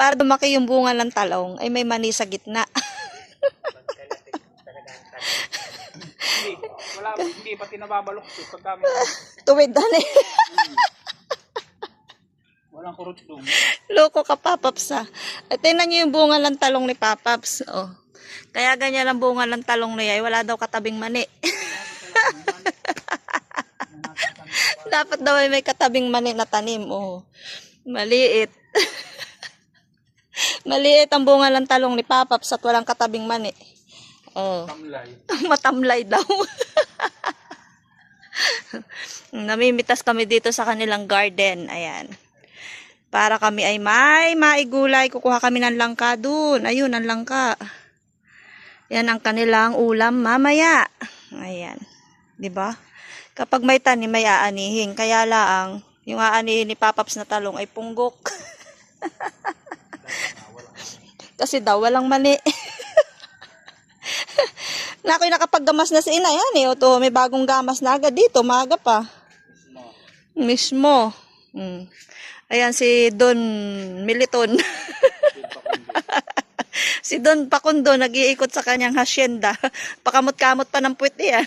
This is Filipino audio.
Para lumaki yung bunga ng talong, ay may mani sa gitna. Hindi, hindi pati nababalok ito. Pag kami, Tuwid na eh. walang kurot doon. Loko ka, Papaps, ha. At tingnan nyo yung bunga ng talong ni Papaps. Oh. Kaya ganyan ang bunga ng talong niya. Wala daw katabing mani. Dapat daw ay may katabing mani na tanim. Oh. Maliit. Maliit ang bunga ng talong ni Papaps at walang katabing mani. Oh. Tamlay. Matamlay daw. Namimitas kami dito sa kanilang garden. Ayan. Para kami ay may maigulay. Kukuha kami ng langka dun. Ayun, ang langka. Yan ang kanilang ulam mamaya. Ayan. 'Di ba? Kapag may tanim, may aanihin. Kaya lang, yung aanihin ni Papaps na talong ay punggok. Kasi daw, walang mani. Nakoy nakapaggamas na si ina yan eh. Oto, may bagong gamas na agad dito. Maaga pa. Mismo. Ayan si Don Militon. Si Don Pakundo nag-iikot sa kanyang hacienda. Pakamot-kamot pa ng puwet yan.